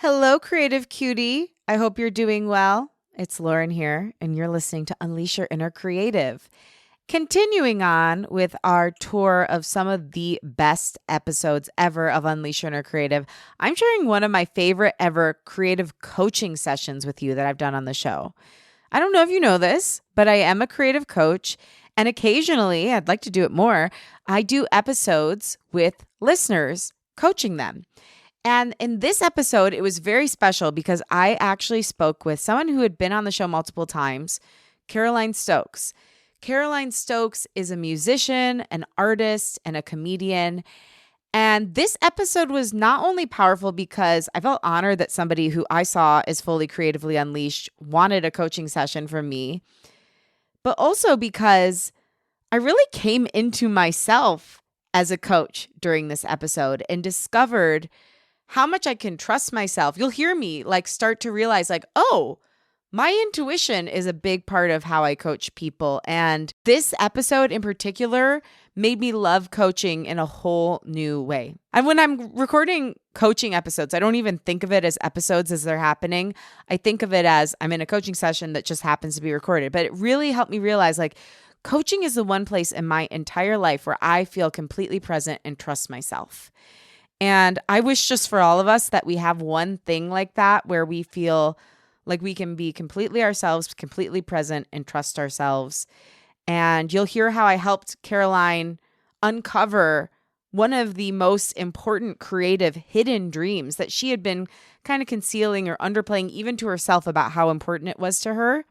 Hello, creative cutie. I hope you're doing well. It's Lauren here, and you're listening to Unleash Your Inner Creative. Continuing on with our tour of some of the best episodes ever of Unleash Your Inner Creative, I'm sharing one of my favorite ever creative coaching sessions with you that I've done on the show. I don't know if you know this, but I am a creative coach, and occasionally, I'd like to do it more, I do episodes with listeners, coaching them. And in this episode, it was very special because I actually spoke with someone who had been on the show multiple times, Caroline Stokes. Caroline Stokes is a musician, an artist, and a comedian. And this episode was not only powerful because I felt honored that somebody who I saw as fully creatively unleashed wanted a coaching session from me, but also because I really came into myself as a coach during this episode and discovered how much I can trust myself. You'll hear me start to realize oh, my intuition is a big part of how I coach people. And this episode in particular made me love coaching in a whole new way. And when I'm recording coaching episodes, I don't even think of it as episodes as they're happening. I think of it as I'm in a coaching session that just happens to be recorded. But it really helped me realize coaching is the one place in my entire life where I feel completely present and trust myself. And I wish just for all of us that we have one thing like that where we feel like we can be completely ourselves, completely present, and trust ourselves. And you'll hear how I helped Caroline uncover one of the most important creative hidden dreams that she had been kind of concealing or underplaying even to herself about how important it was to her,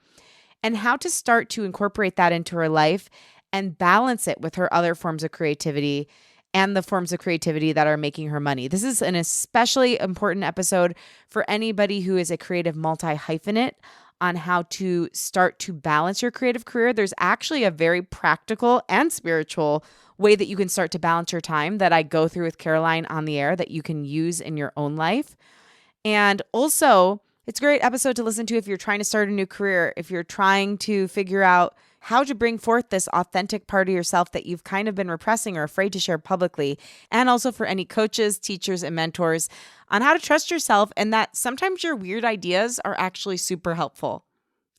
and how to start to incorporate that into her life and balance it with her other forms of creativity and the forms of creativity that are making her money. This is an especially important episode for anybody who is a creative multi-hyphenate on how to start to balance your creative career. There's actually a very practical and spiritual way that you can start to balance your time that I go through with Caroline on the air that you can use in your own life. And also, it's a great episode to listen to if you're trying to start a new career, if you're trying to figure out how to bring forth this authentic part of yourself that you've kind of been repressing or afraid to share publicly, and also for any coaches, teachers, and mentors on how to trust yourself and that sometimes your weird ideas are actually super helpful.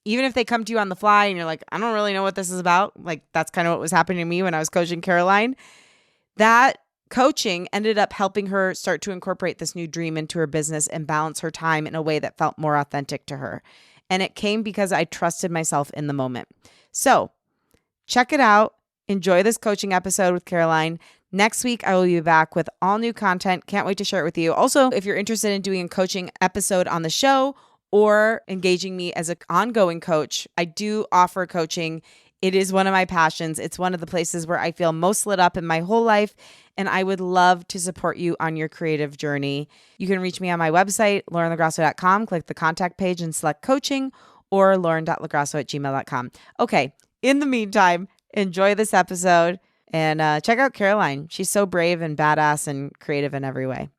Even if they come to you on the fly and you're like, I don't really know what this is about. That's kind of what was happening to me when I was coaching Caroline. That coaching ended up helping her start to incorporate this new dream into her business and balance her time in a way that felt more authentic to her. And it came because I trusted myself in the moment. So check it out. Enjoy this coaching episode with Caroline. Next week, I will be back with all new content. Can't wait to share it with you. Also, if you're interested in doing a coaching episode on the show or engaging me as an ongoing coach, I do offer coaching. It is one of my passions. It's one of the places where I feel most lit up in my whole life, and I would love to support you on your creative journey. You can reach me on my website, laurenlagrasso.com, click the contact page and select coaching, or lauren.lagrasso@gmail.com. Okay, in the meantime, enjoy this episode and check out Caroline. She's so brave and badass and creative in every way.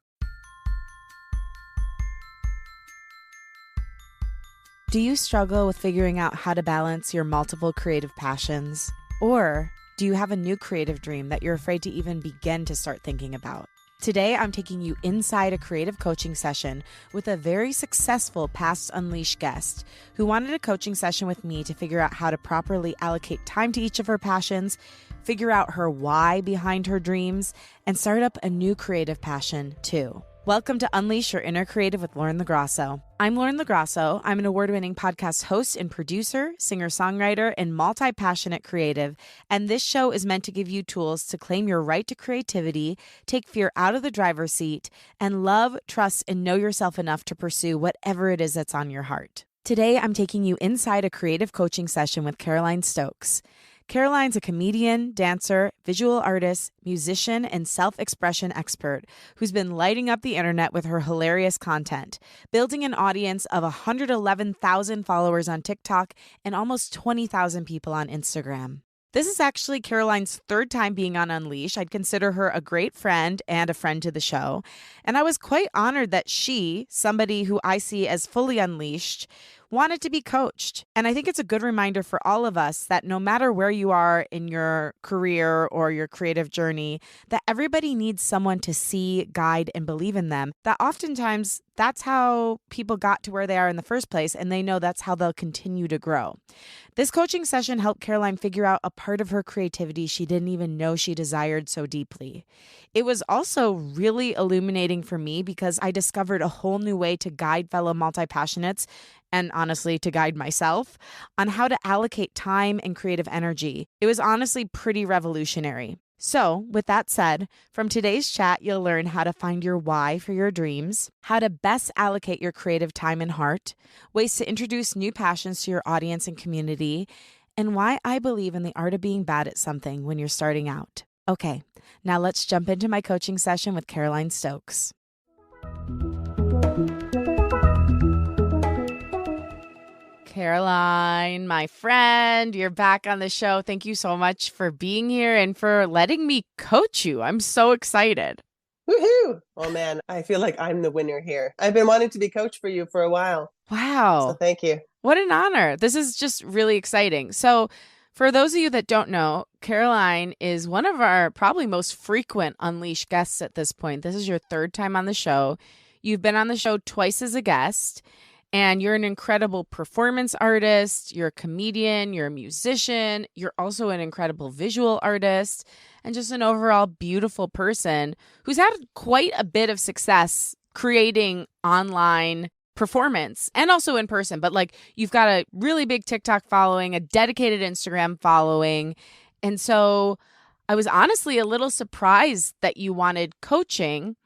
Do you struggle with figuring out how to balance your multiple creative passions? Or do you have a new creative dream that you're afraid to even begin to start thinking about? Today, I'm taking you inside a creative coaching session with a very successful past Unleash guest who wanted a coaching session with me to figure out how to properly allocate time to each of her passions, figure out her why behind her dreams, and start up a new creative passion too. Welcome to Unleash Your Inner Creative with Lauren Lagrasso. I'm Lauren Lagrasso. I'm an award-winning podcast host and producer, singer-songwriter, and multi-passionate creative. And this show is meant to give you tools to claim your right to creativity, take fear out of the driver's seat, and love, trust, and know yourself enough to pursue whatever it is that's on your heart. Today, I'm taking you inside a creative coaching session with Caroline Stokes. Caroline's a comedian, dancer, visual artist, musician, and self-expression expert who's been lighting up the internet with her hilarious content, building an audience of 111,000 followers on TikTok and almost 20,000 people on Instagram. This is actually Caroline's third time being on Unleash. I'd consider her a great friend and a friend to the show. And I was quite honored that she, somebody who I see as fully unleashed, wanted to be coached. And I think it's a good reminder for all of us that no matter where you are in your career or your creative journey, that everybody needs someone to see, guide, and believe in them. That oftentimes that's how people got to where they are in the first place, and they know that's how they'll continue to grow. This coaching session helped Caroline figure out a part of her creativity she didn't even know she desired so deeply. It was also really illuminating for me because I discovered a whole new way to guide fellow multi-passionates, and honestly to guide myself, on how to allocate time and creative energy. It was honestly pretty revolutionary. So, with that said, from today's chat, you'll learn how to find your why for your dreams, how to best allocate your creative time and heart, ways to introduce new passions to your audience and community, and why I believe in the art of being bad at something when you're starting out. Okay, now let's jump into my coaching session with Caroline Stokes. Caroline, my friend, you're back on the show. Thank you so much for being here and for letting me coach you. I'm so excited. Woohoo! Oh man, I feel like I'm the winner here. I've been wanting to be coach for you for a while. Wow. So thank you. What an honor. This is just really exciting. So for those of you that don't know, Caroline is one of our probably most frequent Unleash guests at this point. This is your third time on the show. You've been on the show twice as a guest. And you're an incredible performance artist, you're a comedian, you're a musician, you're also an incredible visual artist, and just an overall beautiful person who's had quite a bit of success creating online performance and also in person. But like, you've got a really big TikTok following, a dedicated Instagram following. And so I was honestly a little surprised that you wanted coaching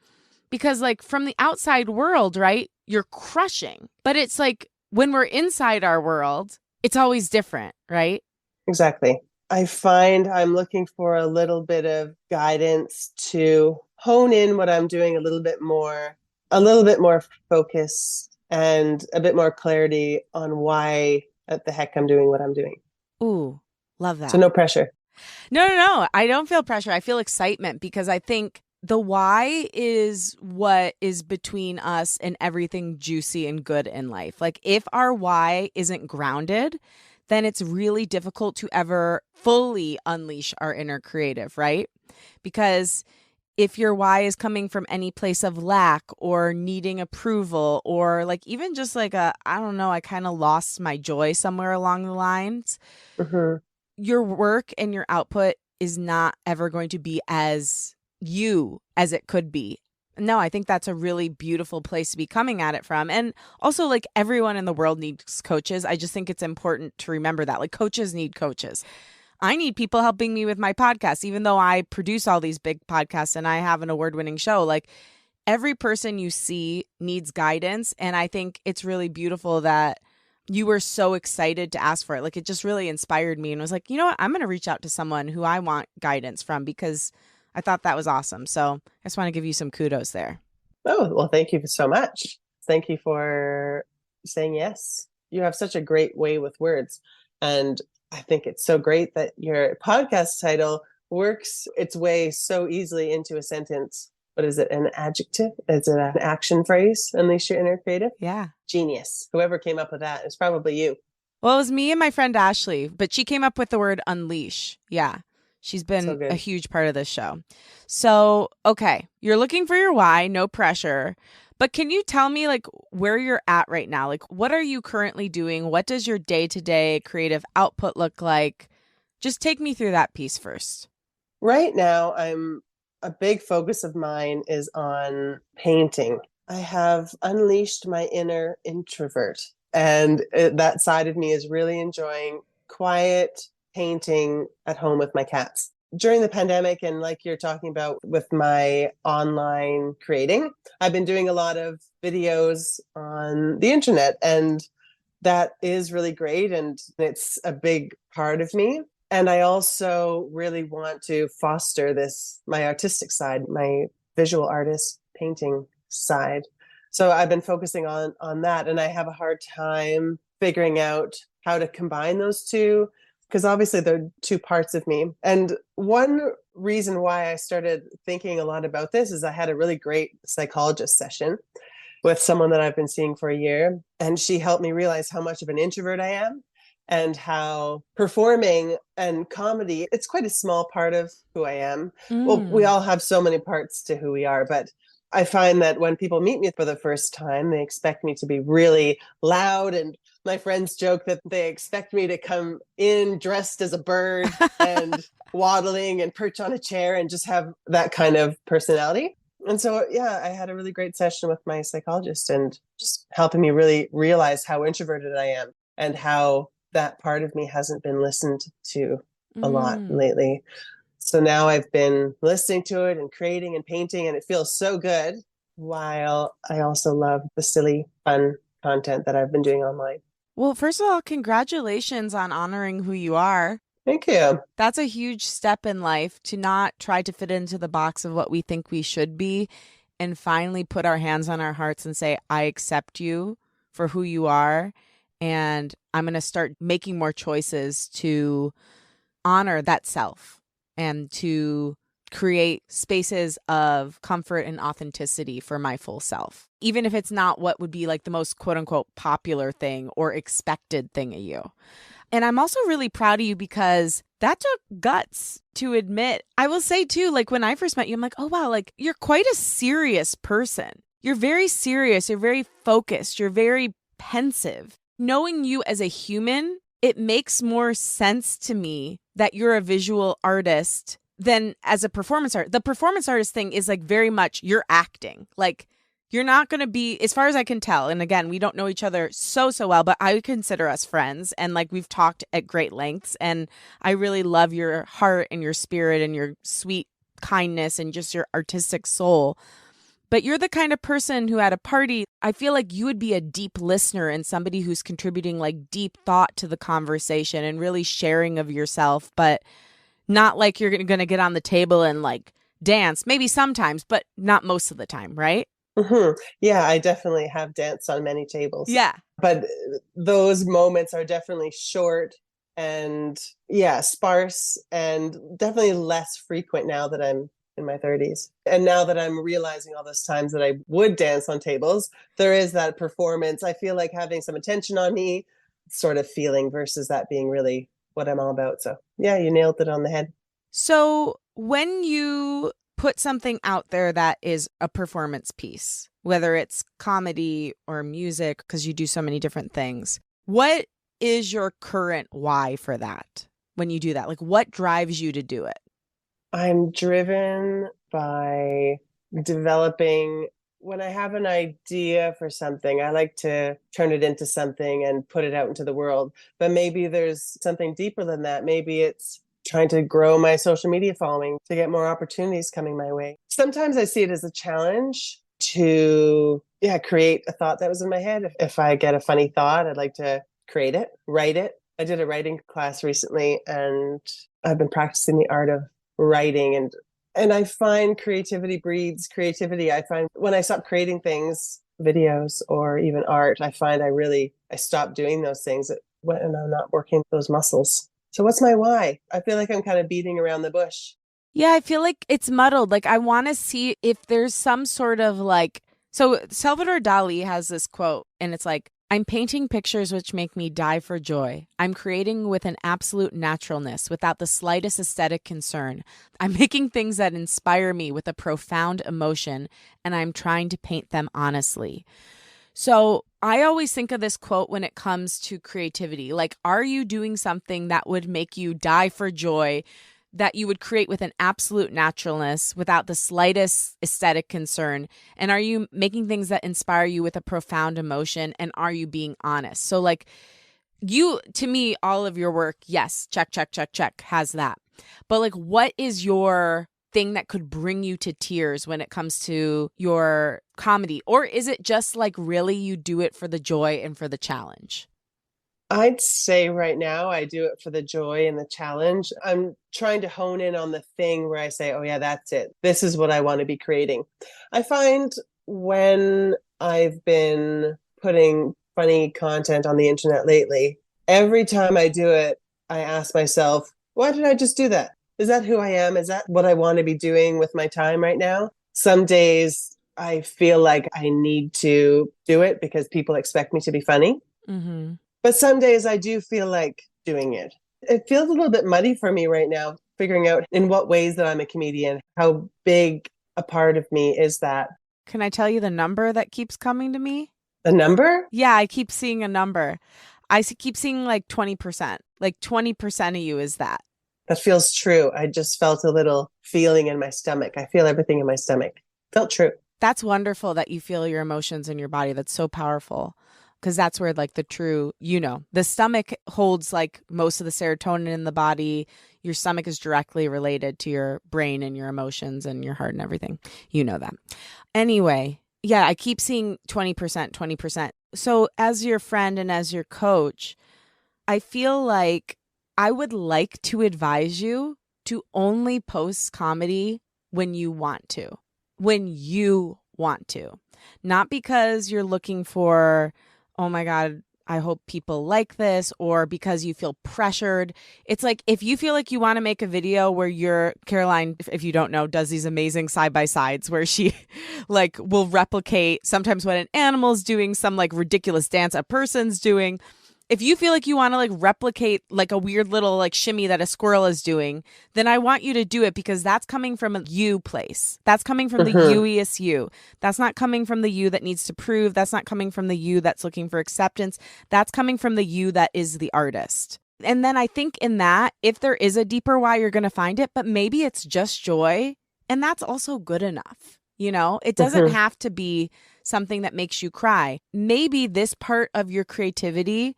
because like from the outside world, right? You're crushing. But it's like when we're inside our world, it's always different, right? Exactly. I find I'm looking for a little bit of guidance to hone in what I'm doing a little bit more focus and a bit more clarity on why the heck I'm doing what I'm doing. Ooh, love that. So no pressure. No. I don't feel pressure. I feel excitement because I think the why is what is between us and everything juicy and good in life. Like if our why isn't grounded, then it's really difficult to ever fully unleash our inner creative, right? Because if your why is coming from any place of lack or needing approval or like even just like I don't know, I kind of lost my joy somewhere along the lines, your work and your output is not ever going to be as you as it could be. No, I think that's a really beautiful place to be coming at it from. And also like everyone in the world needs coaches. I just think it's important to remember that like coaches need coaches. I need people helping me with my podcast, even though I produce all these big podcasts and I have an award-winning show. Like every person you see needs guidance. And I think it's really beautiful that you were so excited to ask for it. Like it just really inspired me and was like, you know what? I'm going to reach out to someone who I want guidance from because I thought that was awesome. So I just want to give you some kudos there. Oh, well, thank you so much. Thank you for saying yes. You have such a great way with words. And I think it's so great that your podcast title works its way so easily into a sentence. What is it? An adjective? Is it an action phrase? Unleash your inner creative? Yeah. Genius. Whoever came up with that is probably you. Well, it was me and my friend Ashley, but she came up with the word unleash. Yeah. She's been a huge part of this show. So, okay, you're looking for your why, no pressure. But can you tell me like where you're at right now? Like what are you currently doing? What does your day-to-day creative output look like? Just take me through that piece first. Right now, a big focus of mine is on painting. I have unleashed my inner introvert, and that side of me is really enjoying quiet painting at home with my cats. During the pandemic, and like you're talking about with my online creating, I've been doing a lot of videos on the internet, and that is really great, and it's a big part of me. And I also really want to foster my artistic side, my visual artist painting side. So I've been focusing on that, and I have a hard time figuring out how to combine those two, because obviously they're two parts of me. And one reason why I started thinking a lot about this is I had a really great psychologist session. with someone that I've been seeing for a year. And she helped me realize how much of an introvert I am and how performing and comedy, it's quite a small part of who I am. Well, we Mm. all have so many parts to who we are, but I find that when people meet me for the first time, they expect me to be really loud. And my friends joke that they expect me to come in dressed as a bird and waddling and perch on a chair and just have that kind of personality. And so, yeah, I had a really great session with my psychologist and just helping me really realize how introverted I am and how that part of me hasn't been listened to a lot Mm. lately. So now I've been listening to it and creating and painting, and it feels so good. While I also love the silly, fun content that I've been doing online. Well, first of all, congratulations on honoring who you are. Thank you. That's a huge step in life to not try to fit into the box of what we think we should be and finally put our hands on our hearts and say, I accept you for who you are. And I'm going to start making more choices to honor that self and to create spaces of comfort and authenticity for my full self, even if it's not what would be like the most quote unquote popular thing or expected thing of you. And I'm also really proud of you because that took guts to admit. I will say too, like when I first met you, I'm like, oh wow, like you're quite a serious person. You're very serious. You're very focused. You're very pensive. Knowing you as a human, it makes more sense to me that you're a visual artist than as a performance art. The performance artist thing is like very much you're acting. Like you're not going to be, as far as I can tell. And again, we don't know each other so well, but I would consider us friends. And like we've talked at great lengths. And I really love your heart and your spirit and your sweet kindness and just your artistic soul. But you're the kind of person who at a party, I feel like you would be a deep listener and somebody who's contributing like deep thought to the conversation and really sharing of yourself, but not like you're going to get on the table and like dance, maybe sometimes, but not most of the time, right? Yeah, I definitely have danced on many tables, Yeah. but those moments are definitely short and, yeah, sparse and definitely less frequent now that I'm in my 30s. And now that I'm realizing all those times that I would dance on tables, there is that performance. I feel like having some attention on me sort of feeling versus that being really what I'm all about. So, yeah, you nailed it on the head. So when you put something out there that is a performance piece, whether it's comedy or music, because you do so many different things, what is your current why for that when you do that? Like what drives you to do it? I'm driven by developing. When I have an idea for something, I like to turn it into something and put it out into the world. But maybe there's something deeper than that. Maybe it's trying to grow my social media following to get more opportunities coming my way. Sometimes I see it as a challenge to, yeah, create a thought that was in my head. If I get a funny thought, I'd like to create it, write it. I did a writing class recently and I've been practicing the art of writing, and I find creativity breeds creativity. I find when I stop creating things, videos or even art, I find I stop doing those things when I'm not working those muscles. So what's my why? I feel like I'm kind of beating around the bush. Yeah, I feel like it's muddled. Like I want to see if there's some sort of like, so Salvador Dali has this quote and it's like, I'm painting pictures which make me die for joy. I'm creating with an absolute naturalness without the slightest aesthetic concern. I'm making things that inspire me with a profound emotion and I'm trying to paint them honestly. So I always think of this quote when it comes to creativity. Like, are you doing something that would make you die for joy, that you would create with an absolute naturalness without the slightest aesthetic concern? And are you making things that inspire you with a profound emotion? And are you being honest? So, like, you, to me, all of your work, yes, check, check, check, check, has that. But, like, what is your thing that could bring you to tears when it comes to your comedy? Or is it just like really you do it for the joy and for the challenge? I'd say right now I do it for the joy and the challenge. I'm trying to hone in on the thing where I say, oh, yeah, that's it. This is what I want to be creating. I find when I've been putting funny content on the internet lately, every time I do it, I ask myself, why did I just do that? Is that who I am? Is that what I want to be doing with my time right now? Some days I feel like I need to do it because people expect me to be funny. Mm-hmm. But some days I do feel like doing it. It feels a little bit muddy for me right now, figuring out in what ways that I'm a comedian, how big a part of me is that. Can I tell you the number that keeps coming to me? The number? Yeah, I keep seeing a number. Keep seeing like 20%. Like 20% of you is that. That feels true. I just felt a little feeling in my stomach. I feel everything in my stomach. Felt true. That's wonderful that you feel your emotions in your body. That's so powerful because that's where like the true, the stomach holds like most of the serotonin in the body. Your stomach is directly related to your brain and your emotions and your heart and everything. You know that. Anyway, yeah, I keep seeing 20%, 20%. So as your friend and as your coach, I feel like I would like to advise you to only post comedy when you want to. When you want to. Not because you're looking for, oh my God, I hope people like this, or because you feel pressured. It's like if you feel like you want to make a video where Caroline, if you don't know, does these amazing side by sides where she like will replicate sometimes what an animal's doing, some like ridiculous dance a person's doing. If you feel like you want to like replicate like a weird little like shimmy that a squirrel is doing, then I want you to do it because that's coming from a you place. That's coming from the Mm-hmm. youiest you. That's not coming from the you that needs to prove. That's not coming from the you that's looking for acceptance. That's coming from the you that is the artist. And then I think in that, if there is a deeper why, you're going to find it, but maybe it's just joy. And that's also good enough. It doesn't Mm-hmm. have to be something that makes you cry. Maybe this part of your creativity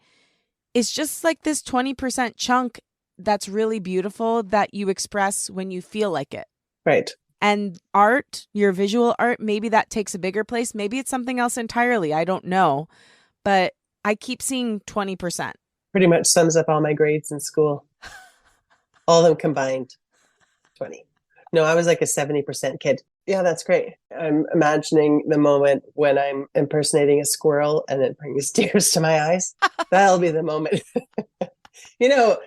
is just like this 20% chunk that's really beautiful that you express when you feel like it. Right. And art, your visual art, maybe that takes a bigger place. Maybe it's something else entirely. I don't know. But I keep seeing 20%. Pretty much sums up all my grades in school, all of them combined. 20. No, I was like a 70% kid. Yeah, that's great. I'm imagining the moment when I'm impersonating a squirrel and it brings tears to my eyes. That'll be the moment.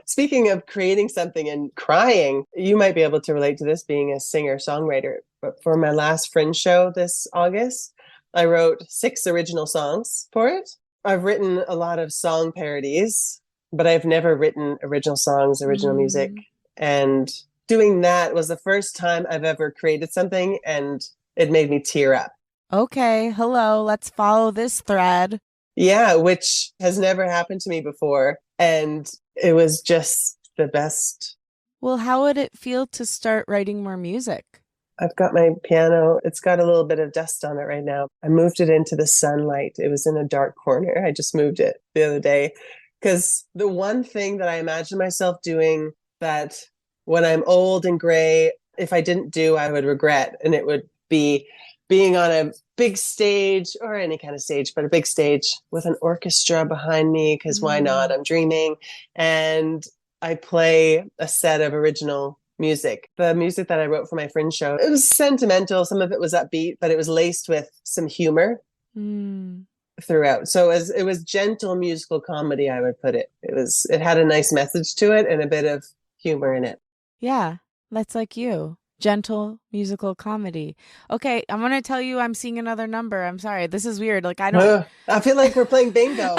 Speaking of creating something and crying, you might be able to relate to this being a singer songwriter. But for my last Fringe show this August, I wrote 6 original songs for it. I've written a lot of song parodies, but I've never written original songs, original music. Mm. And doing that was the first time I've ever created something, and it made me tear up. Okay, hello, let's follow this thread. Yeah, which has never happened to me before. And it was just the best. Well, how would it feel to start writing more music? I've got my piano. It's got a little bit of dust on it right now. I moved it into the sunlight. It was in a dark corner. I just moved it the other day because the one thing that I imagine myself doing that when I'm old and gray, if I didn't do, I would regret. And it would be being on a big stage or any kind of stage, but a big stage with an orchestra behind me because why not? Mm. I'm dreaming. And I play a set of original music. The music that I wrote for my Fringe show, it was sentimental. Some of it was upbeat, but it was laced with some humor Mm. throughout. So as it was gentle musical comedy, I would put it. It had a nice message to it and a bit of humor in it. Yeah, that's like you. Gentle musical comedy. Okay, I'm going to tell you I'm seeing another number. I'm sorry. This is weird. Like, I don't. I feel like we're playing bingo.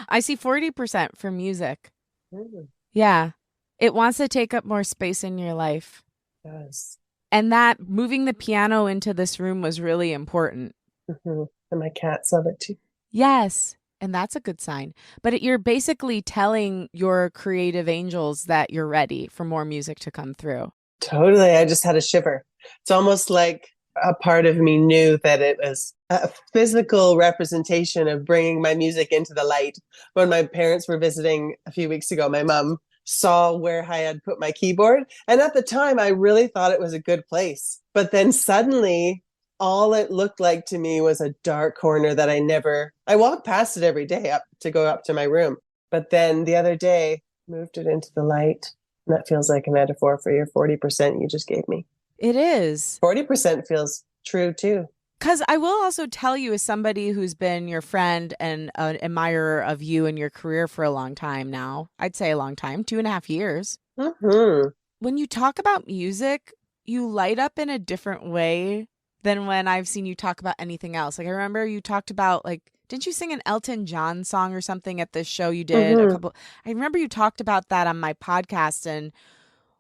I see 40% for music. Mm, Yeah. It wants to take up more space in your life. yes. And that moving the piano into this room was really important. Mm-hmm. And my cats love it too. Yes. And that's a good sign. But you're basically telling your creative angels that you're ready for more music to come through. Totally. I just had a shiver. It's almost like a part of me knew that it was a physical representation of bringing my music into the light. When my parents were visiting a few weeks ago, my mom saw where I had put my keyboard. And at the time, I really thought it was a good place. But then suddenly, all it looked like to me was a dark corner that I walk past it every day up to go up to my room. But then the other day, moved it into the light. And that feels like a metaphor for your 40% you just gave me. It is. 40% feels true too. Because I will also tell you, as somebody who's been your friend and an admirer of you and your career for a long time now, I'd say a long time, 2.5 years. Mm-hmm. When you talk about music, you light up in a different way than when I've seen you talk about anything else. Like I remember you talked about like didn't you sing an Elton John song or something at this show you did a Hmm. couple I remember you talked about that on my podcast and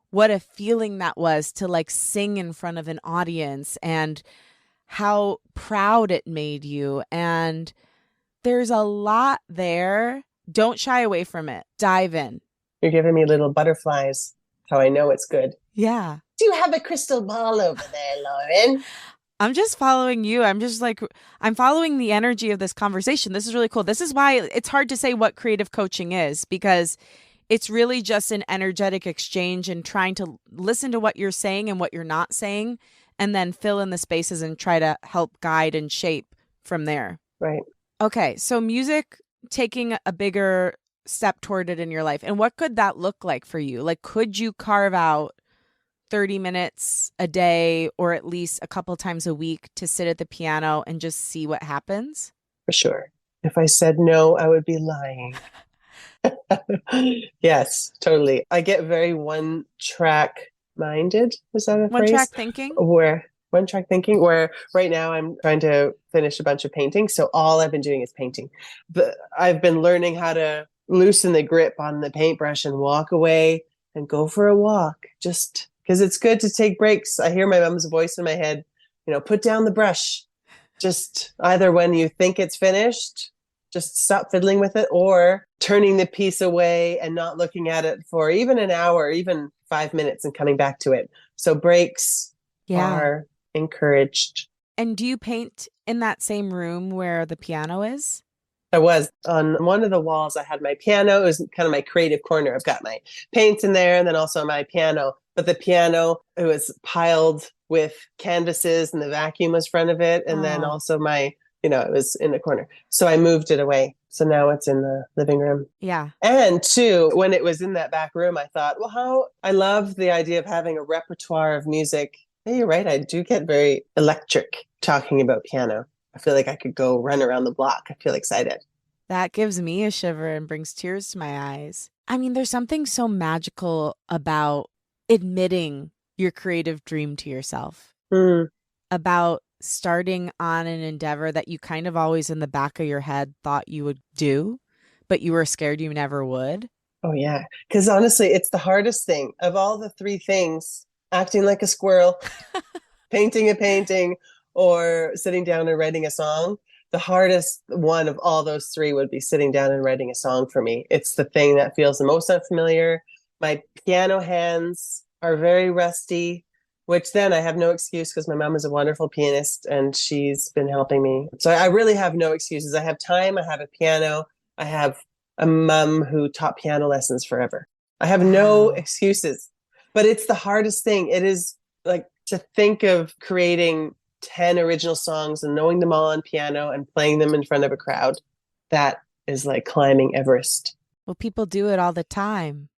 what a feeling that was to like sing in front of an audience and how proud it made you. And there's a lot there. Don't shy away from it. Dive in. You're giving me little butterflies. How I know it's good. Yeah. Do you have a crystal ball over there, Lauren? I'm just following you. I'm just like, I'm following the energy of this conversation. This is really cool. This is why it's hard to say what creative coaching is because it's really just an energetic exchange and trying to listen to what you're saying and what you're not saying, and then fill in the spaces and try to help guide and shape from there. Right. Okay. So, music taking a bigger step toward it in your life. And what could that look like for you? Like, could you carve out 30 minutes a day or at least a couple times a week to sit at the piano and just see what happens? For sure. If I said no, I would be lying. Yes, totally. I get very one track minded. Is that a One track phrase? thinking? Where one track thinking, where right now I'm trying to finish a bunch of painting. So all I've been doing is painting. But I've been learning how to loosen the grip on the paintbrush and walk away and go for a walk. Just because it's good to take breaks. I hear my mom's voice in my head, put down the brush. Just either when you think it's finished, just stop fiddling with it, or turning the piece away and not looking at it for even an hour, even 5 minutes and coming back to it. So breaks Yeah. are encouraged. And do you paint in that same room where the piano is? I was on one of the walls. I had my piano. It was kind of my creative corner. I've got my paints in there and then also my piano. But the piano, it was piled with canvases and the vacuum was front of it. And then Oh, also it was in the corner. So I moved it away. So now it's in the living room. yeah. And two, when it was in that back room, I thought, well, how I love the idea of having a repertoire of music. Yeah, you're right. I do get very electric talking about piano. I feel like I could go run around the block. I feel excited. That gives me a shiver and brings tears to my eyes. I mean, there's something so magical about admitting your creative dream to yourself, Mm. about starting on an endeavor that you kind of always in the back of your head thought you would do, but you were scared you never would. Oh, yeah. Because honestly, it's the hardest thing of all the three things: acting like a squirrel, painting a painting, or sitting down and writing a song. The hardest one of all those three would be sitting down and writing a song for me. It's the thing that feels the most unfamiliar. My piano hands are very rusty, which then I have no excuse because my mom is a wonderful pianist and she's been helping me. So I really have no excuses. I have time, I have a piano, I have a mom who taught piano lessons forever. I have no Wow. excuses, but it's the hardest thing. It is like to think of creating 10 original songs and knowing them all on piano and playing them in front of a crowd. That is like climbing Everest. Well, people do it all the time.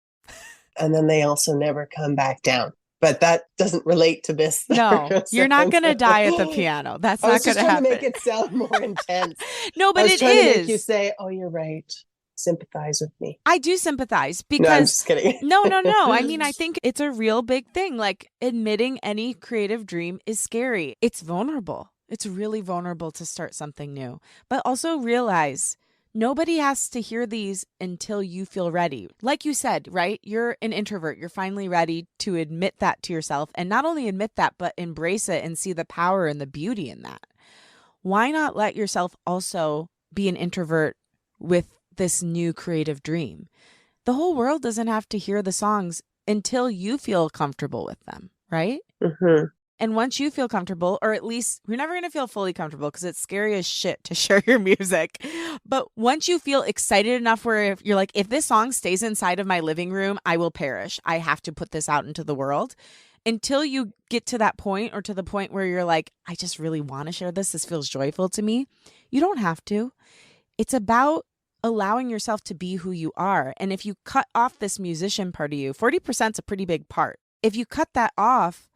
And then they also never come back down. But that doesn't relate to this that we're No, going to you're not say. going to die at the piano. That's I not was going just to trying to make happen. it sound more intense. No, I but was it trying to make you is. say, oh, you're right. Sympathize with me. I do sympathize No, I'm because just kidding. no, no, no. I mean, I think it's a real big thing. Like admitting any creative dream is scary. It's vulnerable. It's really vulnerable to start something new. But also realize nobody has to hear these until you feel ready. Like you said, right? You're an introvert. You're finally ready to admit that to yourself and not only admit that, but embrace it and see the power and the beauty in that. Why not let yourself also be an introvert with this new creative dream? The whole world doesn't have to hear the songs until you feel comfortable with them, right? Mm-hmm. And once you feel comfortable, or at least you're never going to feel fully comfortable because it's scary as shit to share your music. But once you feel excited enough where if you're like, if this song stays inside of my living room, I will perish. I have to put this out into the world. Until you get to that point or to the point where you're like, I just really want to share this. This feels joyful to me. You don't have to. It's about allowing yourself to be who you are. And if you cut off this musician part of you, 40% is a pretty big part. If you cut that off,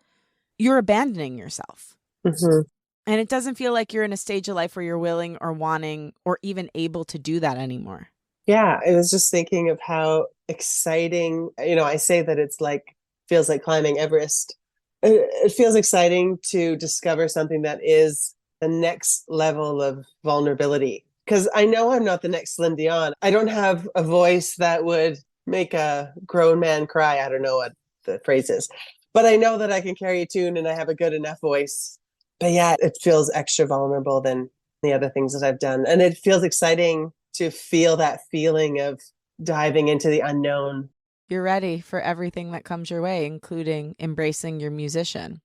you're abandoning yourself. Mm-hmm. And it doesn't feel like you're in a stage of life where you're willing or wanting or even able to do that anymore. Yeah, I was just thinking of how exciting, I say that it's like, feels like climbing Everest. it feels exciting to discover something that is the next level of vulnerability. Because I know I'm not the next Celine Dion. I don't have a voice that would make a grown man cry. I don't know what the phrase is, but I know that I can carry a tune and I have a good enough voice. But yeah, it feels extra vulnerable than the other things that I've done. And it feels exciting to feel that feeling of diving into the unknown. You're ready for everything that comes your way, including embracing your musician.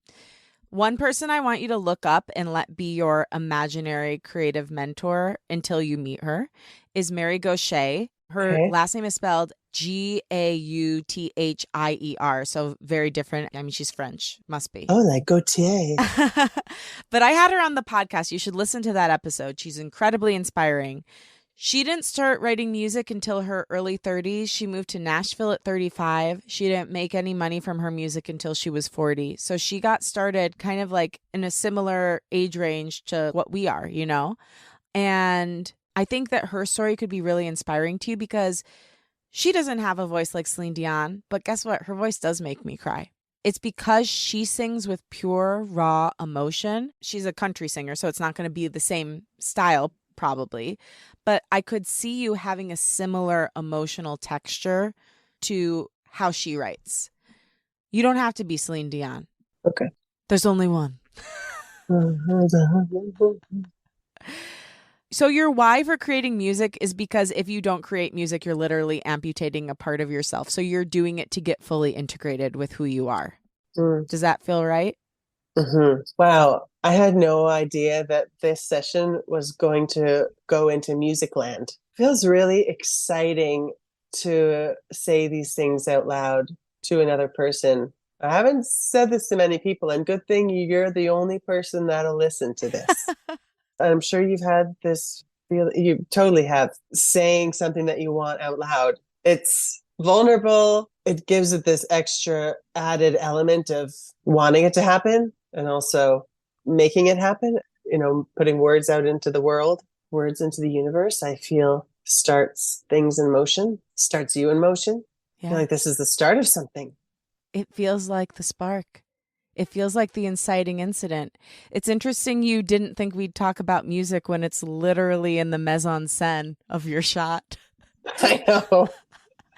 One person I want you to look up and let be your imaginary creative mentor until you meet her is Mary Gaucher. Her Okay. last name is spelled Gauthier. So very different. I mean, she's French, must be. Oh, like Gautier. But I had her on the podcast. You should listen to that episode. She's incredibly inspiring. She didn't start writing music until her early 30s. She moved to Nashville at 35. She didn't make any money from her music until she was 40. So she got started kind of like in a similar age range to what we are, you know? And I think that her story could be really inspiring to you because she doesn't have a voice like Celine Dion, but guess what? Her voice does make me cry. It's because she sings with pure, raw emotion. She's a country singer, so it's not going to be the same style, probably. But I could see you having a similar emotional texture to how she writes. You don't have to be Celine Dion. Okay. There's only one. So your why for creating music is because if you don't create music, you're literally amputating a part of yourself. So you're doing it to get fully integrated with who you are. Mm. Does that feel right? Wow. I had no idea that this session was going to go into music land. Feels really exciting to say these things out loud to another person. I haven't said this to many people, and good thing you're the only person that'll listen to this. I'm sure you've had this feel, you totally have, saying something that you want out loud. It's vulnerable. It gives it this extra added element of wanting it to happen and also making it happen, putting words out into the world, words into the universe. I feel starts things in motion, starts you in motion. I feel Yeah. like this is the start of something. It feels like the spark. It feels like the inciting incident. It's interesting you didn't think we'd talk about music when it's literally in the mise en scène of your shot. I know.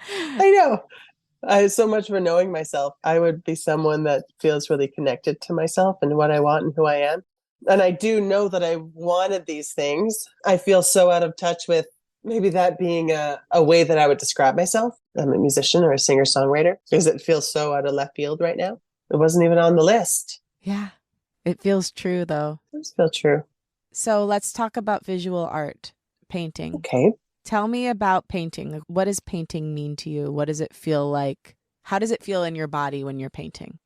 I know. So much for knowing myself. I would be someone that feels really connected to myself and what I want and who I am. And I do know that I wanted these things. I feel so out of touch with maybe that being a way that I would describe myself. I'm a musician or a singer songwriter because it feels so out of left field right now. It wasn't even on the list. Yeah. It feels true though. It does feel true. So let's talk about visual art, painting. Okay. Tell me about painting. Like, what does painting mean to you? What does it feel like? How does it feel in your body when you're painting?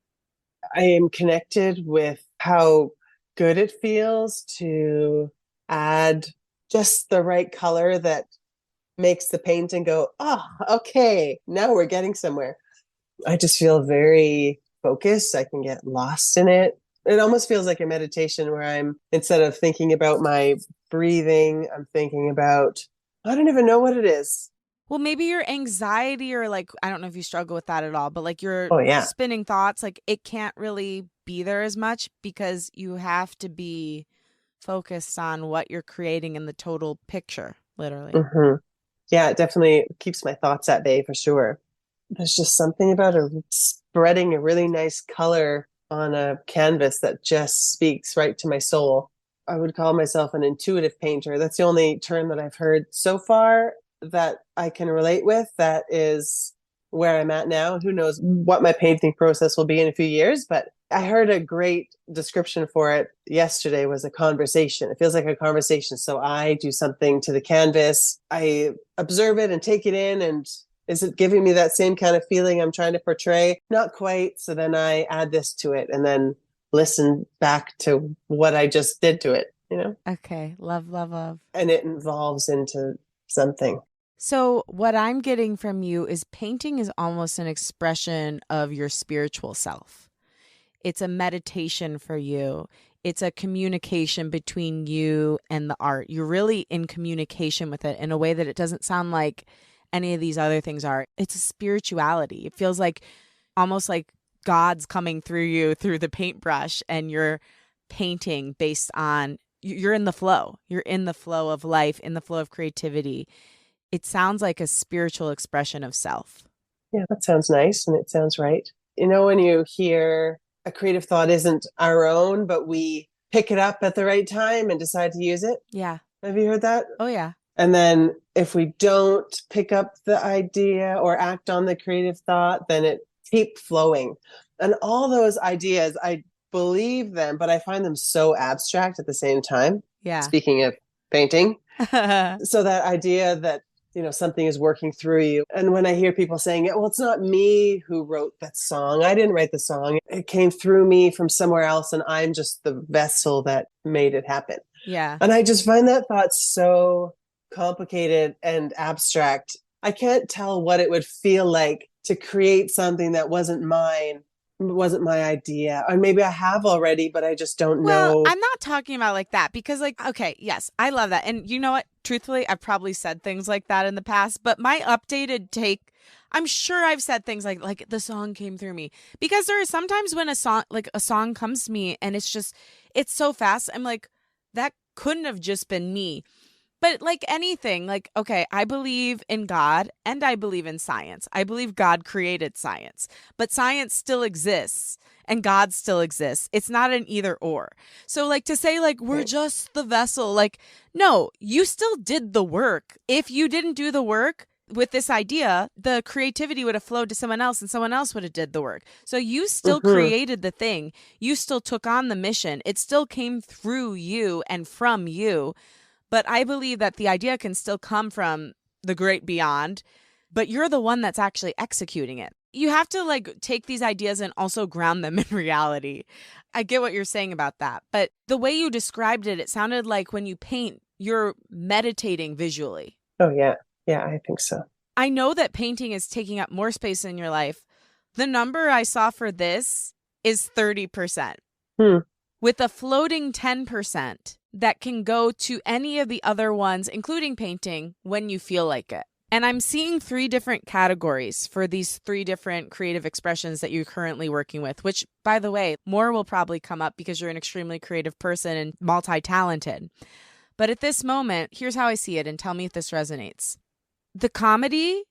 I am connected with how good it feels to add just the right color that makes the painting go, oh, okay, now we're getting somewhere. I just feel very focused. I can get lost in it. It almost feels like a meditation where I'm, instead of thinking about my breathing, I'm thinking about, I don't even know what it is. Well, maybe your anxiety or like, I don't know if you struggle with that at all, but like your Oh, yeah. spinning thoughts, like it can't really be there as much because you have to be focused on what you're creating in the total picture, literally. Mm-hmm. Yeah, it definitely keeps my thoughts at bay for sure. There's just something about spreading a really nice color on a canvas that just speaks right to my soul. I would call myself an intuitive painter. That's the only term that I've heard so far that I can relate with. That is where I'm at now. Who knows what my painting process will be in a few years, but I heard a great description for it yesterday was a conversation. It feels like a conversation. So I do something to the canvas. I observe it and take it in, and is it giving me that same kind of feeling I'm trying to portray? Not quite. So then I add this to it and then listen back to what I just did to it. Okay. Love, love, love. And it evolves into something. So, what I'm getting from you is painting is almost an expression of your spiritual self. It's a meditation for you. It's a communication between you and the art. You're really in communication with it in a way that it doesn't sound like any of these other things are. It's a spirituality. It feels like almost like God's coming through you through the paintbrush and you're painting based on you're in the flow. You're in the flow of life, in the flow of creativity. It sounds like a spiritual expression of self. Yeah, that sounds nice and it sounds right. You know, when you hear a creative thought isn't our own, but we pick it up at the right time and decide to use it. Yeah. Have you heard that? Oh, yeah. And then if we don't pick up the idea or act on the creative thought, then it keeps flowing. And all those ideas, I believe them, but I find them so abstract at the same time. Yeah. Speaking of painting, so that idea that something is working through you. And when I hear people saying, well, it's not me who wrote that song, I didn't write the song, it came through me from somewhere else and I'm just the vessel that made it happen. Yeah. And I just find that thought so complicated and abstract. I can't tell what it would feel like to create something that wasn't mine, wasn't my idea. Or maybe I have already, but I just don't know. I'm not talking about like that because okay, yes, I love that. And you know what? Truthfully, I've probably said things like that in the past, but my updated take, I'm sure I've said things like the song came through me, because there are sometimes when a song comes to me and it's so fast. I'm like, that couldn't have just been me. But like anything, okay, I believe in God and I believe in science. I believe God created science, but science still exists and God still exists. It's not an either or. So to say we're just the vessel, no, you still did the work. If you didn't do the work with this idea, the creativity would have flowed to someone else and someone else would have did the work. So you still created the thing. You still took on the mission. It still came through you and from you. But I believe that the idea can still come from the great beyond, but you're the one that's actually executing it. You have to take these ideas and also ground them in reality. I get what you're saying about that. But the way you described it, it sounded like when you paint, you're meditating visually. Oh, yeah. Yeah, I think so. I know that painting is taking up more space in your life. The number I saw for this is 30%. With a floating 10% that can go to any of the other ones, including painting, when you feel like it. And I'm seeing 3 different categories for these 3 different creative expressions that you're currently working with, which, by the way, more will probably come up because you're an extremely creative person and multi-talented. But at this moment, here's how I see it, and tell me if this resonates. The comedy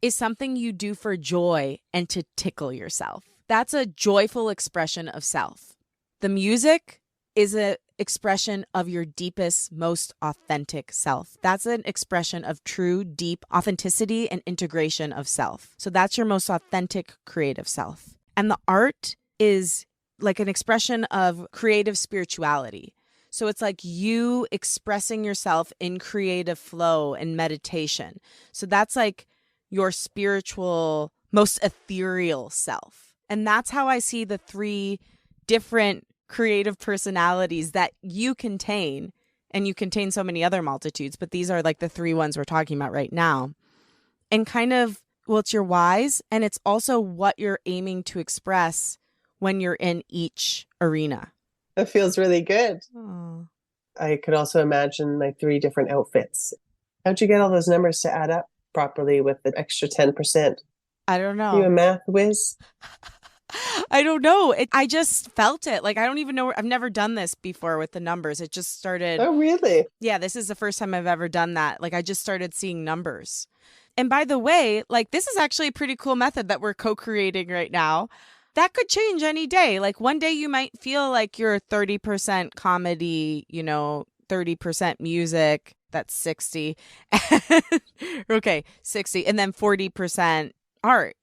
is something you do for joy and to tickle yourself. That's a joyful expression of self. The music is an expression of your deepest, most authentic self. That's an expression of true, deep authenticity and integration of self. So that's your most authentic creative self. And the art is like an expression of creative spirituality. So it's like you expressing yourself in creative flow and meditation. So that's like your spiritual, most ethereal self. And that's how I see the 3 different creative personalities that you contain. And you contain so many other multitudes, but these are the 3 ones we're talking about right now. And kind of, it's your whys, and it's also what you're aiming to express when you're in each arena. That feels really good. Aww. I could also imagine my 3 different outfits. How'd you get all those numbers to add up properly with the extra 10%? I don't know. You a math whiz? I don't know. I just felt it. I don't even know. I've never done this before with the numbers. It just started. Oh, really? Yeah, this is the first time I've ever done that. I just started seeing numbers. And by the way, this is actually a pretty cool method that we're co-creating right now. That could change any day. One day you might feel like you're 30% comedy, 30% music. That's 60. Okay, 60. And then 40% art,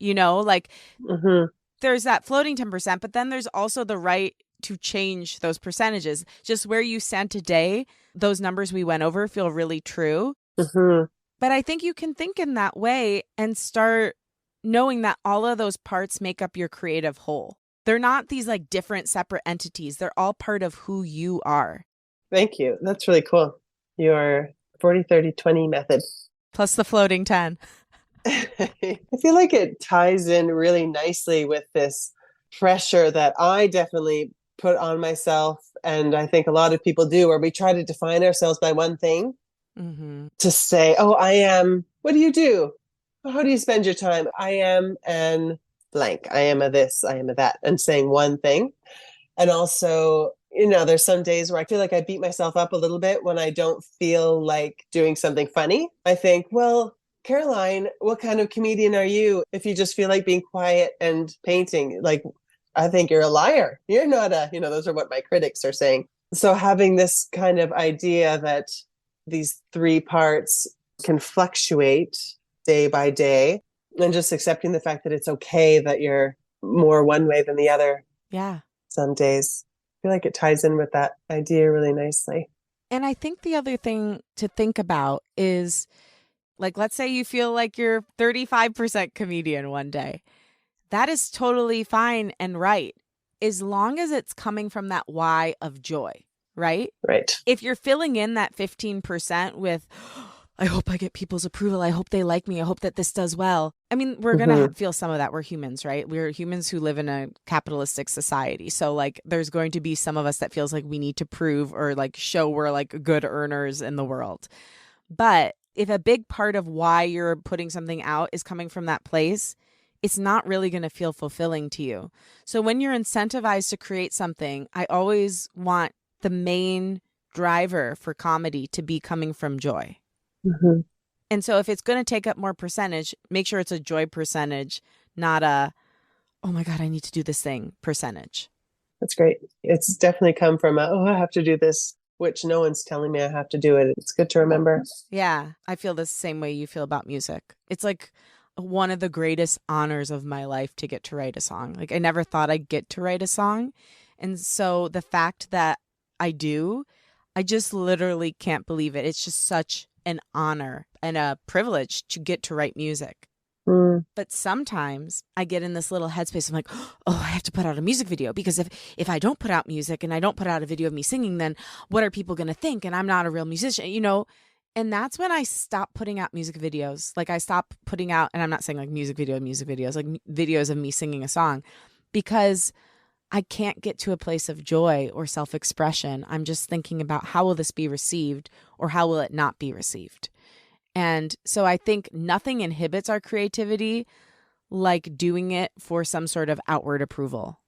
There's that floating 10%, but then there's also the right to change those percentages. Just where you stand today, those numbers we went over feel really true. But I think you can think in that way and start knowing that all of those parts make up your creative whole. They're not these different separate entities. They're all part of who you are. Thank you. That's really cool. Your 40-30-20 method. Plus the floating 10. I feel like it ties in really nicely with this pressure that I definitely put on myself. And I think a lot of people do, where we try to define ourselves by one thing. To say, oh, I am, what do you do? How do you spend your time? I am an blank. I am a this, I am a that, and saying one thing. And also, there's some days where I feel like I beat myself up a little bit when I don't feel like doing something funny. I think, well, Caroline, what kind of comedian are you if you just feel like being quiet and painting? Like, I think you're a liar. You're not those are what my critics are saying. So having this kind of idea that these three parts can fluctuate day by day, and just accepting the fact that it's okay that you're more one way than the other Yeah. some days. I feel like it ties in with that idea really nicely. And I think the other thing to think about is, like, let's say you feel like you're 35% comedian one day. That is totally fine and right, as long as it's coming from that why of joy, right? Right. If you're filling in that 15% with, I hope I get people's approval. I hope they like me. I hope that this does well. I mean, we're going to feel some of that. We're humans, right? We're humans who live in a capitalistic society. So like there's going to be some of us that feels like we need to prove or like show we're like good earners in the world. But if a big part of why you're putting something out is coming from that place, it's not really going to feel fulfilling to you. So when you're incentivized to create something, I always want the main driver for comedy to be coming from joy. Mm-hmm. And so if it's going to take up more percentage, make sure it's a joy percentage, not a, oh my God, I need to do this thing percentage. That's great. It's definitely come from I have to do this, which no one's telling me I have to do it. It's good to remember. Yeah, I feel the same way you feel about music. It's like one of the greatest honors of my life to get to write a song. Like I never thought I'd get to write a song. And so the fact that I do, I just literally can't believe it. It's just such an honor and a privilege to get to write music. Mm. But sometimes I get in this little headspace. I'm like, oh, I have to put out a music video because if I don't put out music and I don't put out a video of me singing, then what are people going to think? And I'm not a real musician, you know? And that's when I stopped putting out music videos. Like I stopped putting out, and I'm not saying like music videos, like videos of me singing a song, because I can't get to a place of joy or self-expression. I'm just thinking about how will this be received or how will it not be received? And so I think nothing inhibits our creativity like doing it for some sort of outward approval.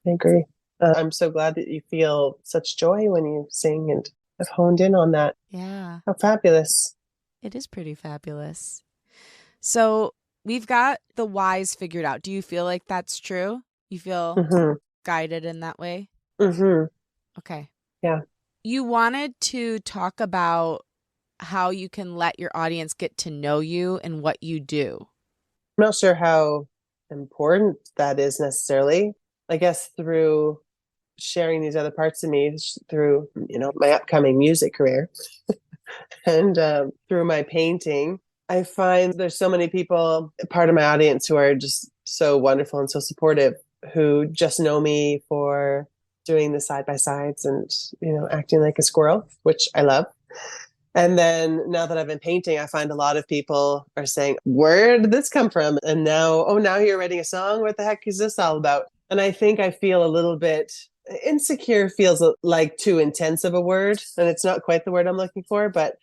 I agree. I'm so glad that you feel such joy when you sing and have honed in on that. Yeah, How fabulous. it is pretty fabulous. So we've got the whys figured out. Do you feel like that's true? You feel Mm-hmm. guided in that way? Mm-hmm. Okay. Yeah. You wanted to talk about how you can let your audience get to know you and what you do. I'm not sure how important that is necessarily. I guess through sharing these other parts of me, through my upcoming music career and through my painting, I find there's so many people, part of my audience, who are just so wonderful and so supportive, who just know me for doing the side by sides and acting like a squirrel, which I love. And then now that I've been painting, I find a lot of people are saying, where did this come from? And now, oh, now you're writing a song. What the heck is this all about? And I think I feel a little bit insecure, feels like too intense of a word. And it's not quite the word I'm looking for, but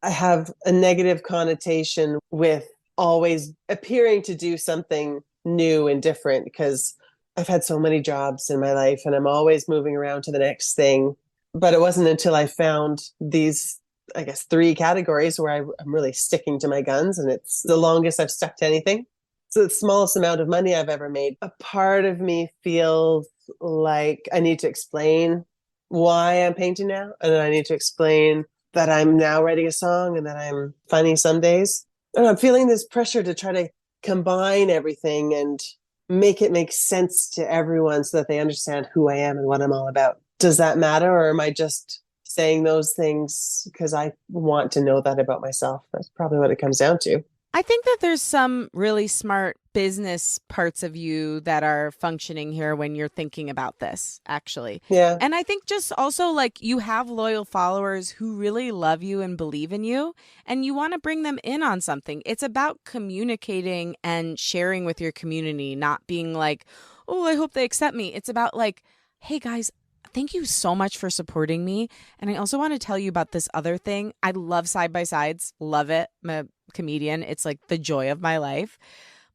I have a negative connotation with always appearing to do something new and different, because I've had so many jobs in my life and I'm always moving around to the next thing. But it wasn't until I found these, I guess, three categories where I'm really sticking to my guns, and it's the longest I've stuck to anything. It's the smallest amount of money I've ever made. A part of me feels like I need to explain why I'm painting now, and I need to explain that I'm now writing a song and that I'm funny some days. And I'm feeling this pressure to try to combine everything and make it make sense to everyone so that they understand who I am and what I'm all about. Does that matter, or am I just saying those things because I want to know that about myself? That's probably what it comes down to. I think that there's some really smart business parts of you that are functioning here when you're thinking about this, actually. Yeah. And I think just also like you have loyal followers who really love you and believe in you, and you want to bring them in on something. It's about communicating and sharing with your community, not being like, oh, I hope they accept me. It's about like, hey guys, thank you so much for supporting me. And I also want to tell you about this other thing. I love side by sides, love it. I'm a comedian. It's like the joy of my life.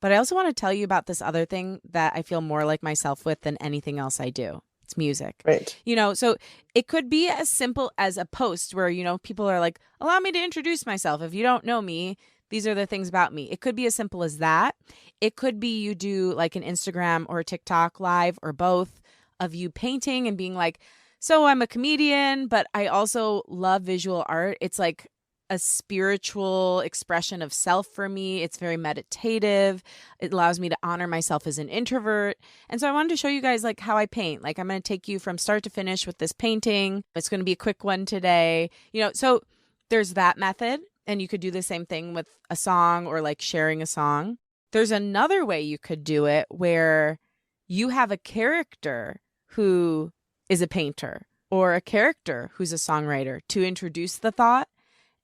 But I also want to tell you about this other thing that I feel more like myself with than anything else I do. It's music. Right. So it could be as simple as a post where, people are like, allow me to introduce myself. If you don't know me, these are the things about me. It could be as simple as that. It could be you do like an Instagram or a TikTok live or both of you painting and being like, so I'm a comedian, but I also love visual art. It's like a spiritual expression of self for me. It's very meditative. It allows me to honor myself as an introvert. And so I wanted to show you guys like how I paint. Like I'm going to take you from start to finish with this painting. It's going to be a quick one today. So there's that method, and you could do the same thing with a song or like sharing a song. There's another way you could do it where you have a character who is a painter or a character who's a songwriter to introduce the thought.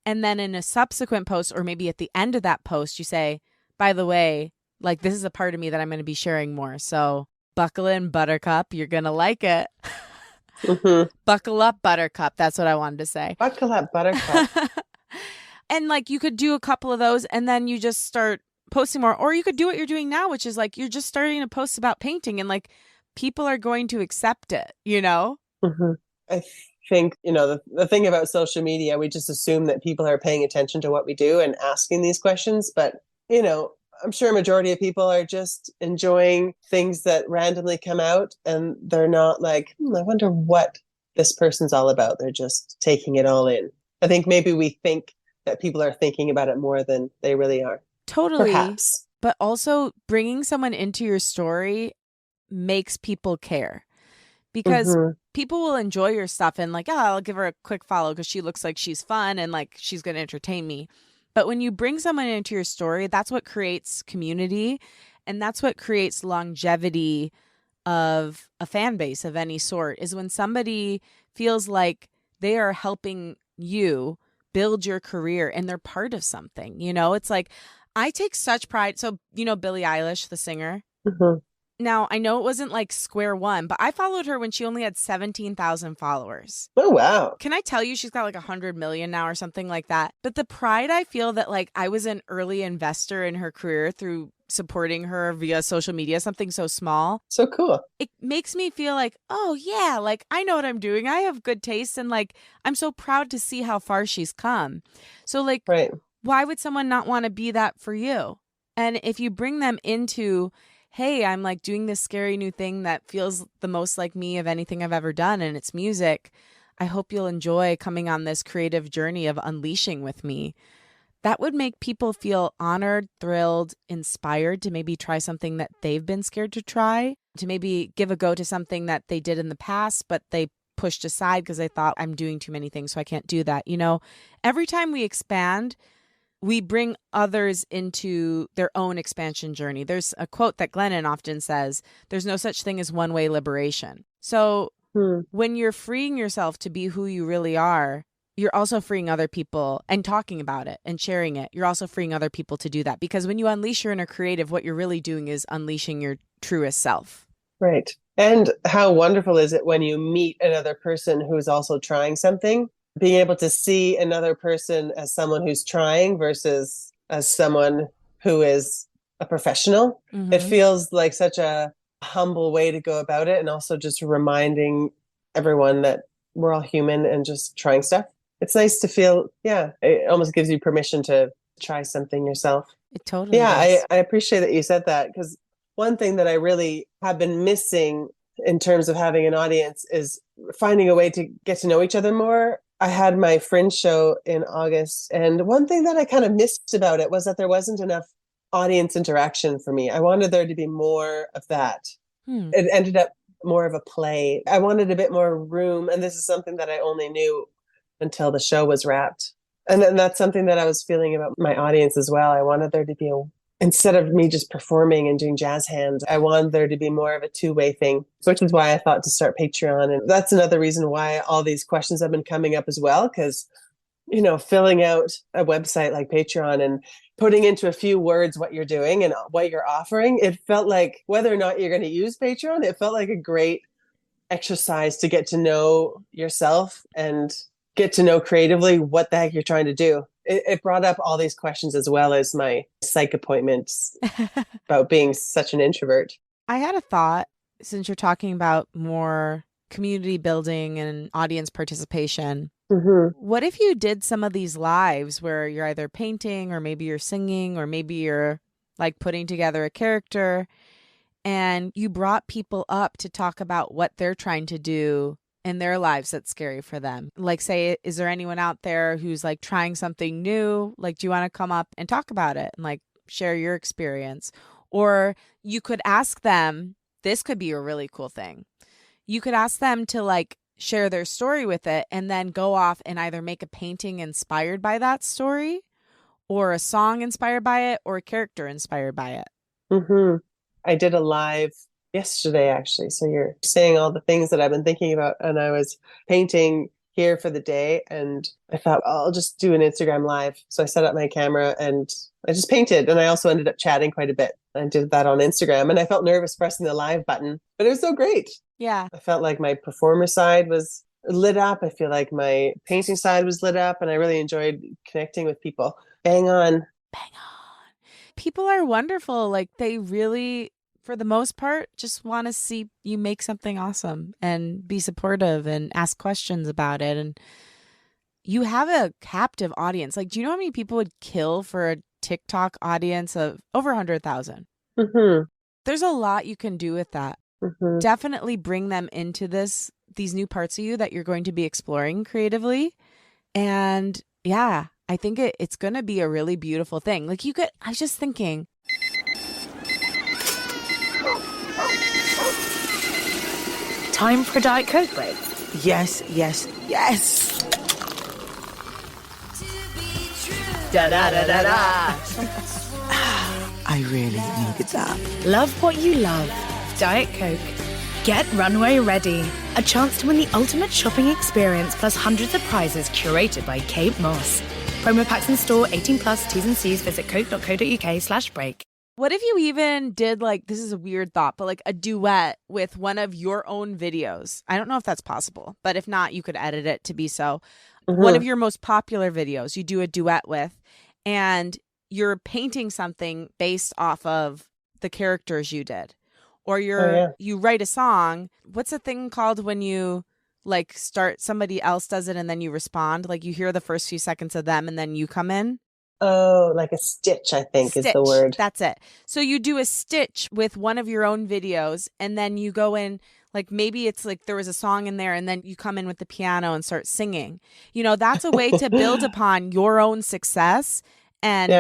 And then in a subsequent post, or maybe at the end of that post, you say, by the way, like this is a part of me that I'm going to be sharing more. So buckle in, Buttercup. You're going to like it. Mm-hmm. Buckle up, Buttercup. That's what I wanted to say. Buckle up, Buttercup. And like you could do a couple of those and then you just start posting more. Or you could do what you're doing now, which is like you're just starting to post about painting and like people are going to accept it, Mm-hmm. I think, the thing about social media, we just assume that people are paying attention to what we do and asking these questions. But, I'm sure a majority of people are just enjoying things that randomly come out and they're not like, I wonder what this person's all about. They're just taking it all in. I think maybe we think that people are thinking about it more than they really are. Totally. Perhaps. But also bringing someone into your story makes people care because people will enjoy your stuff and like, I'll give her a quick follow because she looks like she's fun and like she's going to entertain me. But when you bring someone into your story, that's what creates community and that's what creates longevity of a fan base of any sort is when somebody feels like they are helping you build your career and they're part of something. It's like I take such pride. So, Billie Eilish, the singer. Mm-hmm. Now, I know it wasn't like square one, but I followed her when she only had 17,000 followers. Oh, wow. Can I tell you she's got like 100 million now or something like that? But the pride I feel that like I was an early investor in her career through supporting her via social media, something so small. So cool. It makes me feel like, oh yeah, like I know what I'm doing. I have good taste and like I'm so proud to see how far she's come. So like, right. Why would someone not want to be that for you? And if you bring them into, hey, I'm like doing this scary new thing that feels the most like me of anything I've ever done, and it's music. I hope you'll enjoy coming on this creative journey of unleashing with me. That would make people feel honored, thrilled, inspired to maybe try something that they've been scared to try, to maybe give a go to something that they did in the past, but they pushed aside because they thought I'm doing too many things, so I can't do that. Every time we expand, we bring others into their own expansion journey. There's a quote that Glennon often says, there's no such thing as one-way liberation. So when you're freeing yourself to be who you really are, you're also freeing other people and talking about it and sharing it. You're also freeing other people to do that. Because when you unleash your inner creative, what you're really doing is unleashing your truest self. Right. And how wonderful is it when you meet another person who's also trying something? Being able to see another person as someone who's trying versus as someone who is a professional. Mm-hmm. It feels like such a humble way to go about it. And also just reminding everyone that we're all human and just trying stuff. It's nice to feel, it almost gives you permission to try something yourself. It totally does. I appreciate that you said that, because one thing that I really have been missing in terms of having an audience is finding a way to get to know each other more. I had my Fringe show in August, and one thing that I kind of missed about it was that there wasn't enough audience interaction for me. I wanted there to be more of that. It ended up more of a play. I wanted a bit more room, and this is something that I only knew until the show was wrapped. And then that's something that I was feeling about my audience as well. I wanted there to be instead of me just performing and doing jazz hands, I wanted there to be more of a two-way thing, which is why I thought to start Patreon. And that's another reason why all these questions have been coming up as well, because, filling out a website like Patreon and putting into a few words what you're doing and what you're offering, it felt like, whether or not you're going to use Patreon, it felt like a great exercise to get to know yourself and get to know creatively what the heck you're trying to do. it brought up all these questions as well as my psych appointments about being such an introvert. I had a thought since you're talking about more community building and audience participation. Hmm. What if you did some of these lives where you're either painting or maybe you're singing or maybe you're like putting together a character and you brought people up to talk about what they're trying to do in their lives that's scary for them? Like, say, is there anyone out there who's like trying something new? Like, do you want to come up and talk about it and like share your experience? Or you could ask them, this could be a really cool thing. You could ask them to like share their story with it and then go off and either make a painting inspired by that story or a song inspired by it or a character inspired by it. Hmm. I did a live yesterday, actually. So you're saying all the things that I've been thinking about, and I was painting here for the day, and I thought, oh, I'll just do an Instagram live. So I set up my camera and I just painted, and I also ended up chatting quite a bit. I did that on Instagram, and I felt nervous pressing the live button, but it was so great. Yeah. I felt like my performer side was lit up. I feel like my painting side was lit up, and I really enjoyed connecting with people. Bang on. Bang on. People are wonderful. Like they really, for the most part, just want to see you make something awesome and be supportive and ask questions about it. And you have a captive audience. Like, do you know how many people would kill for a TikTok audience of over 100,000? Hmm. There's a lot you can do with that. Hmm. Definitely bring them into these new parts of you that you're going to be exploring creatively. And yeah, I think it's going to be a really beautiful thing. Like I was just thinking, Time for a Diet Coke break. Yes, yes, yes. Da da da da da. I really needed that. Love what you love. Diet Coke. Get Runway ready. A chance to win the ultimate shopping experience plus hundreds of prizes curated by Kate Moss. Promo packs in store, 18 plus, T's and C's. Visit coke.co.uk/break. what if you even did like, this is a weird thought, but like a duet with one of your own videos? I don't know if that's possible, but if not, you could edit it to be so. One of your most popular videos, you do a duet with, and you're painting something based off of the characters you did. Or you write a song. What's the thing called when you like start, somebody else does it and then you respond? Like you hear the first few seconds of them and then you come in. Oh, like a stitch, I think is the word. That's it. So you do a stitch with one of your own videos and then you go in, like maybe it's like there was a song in there and then you come in with the piano and start singing. You know, that's a way to build upon your own success and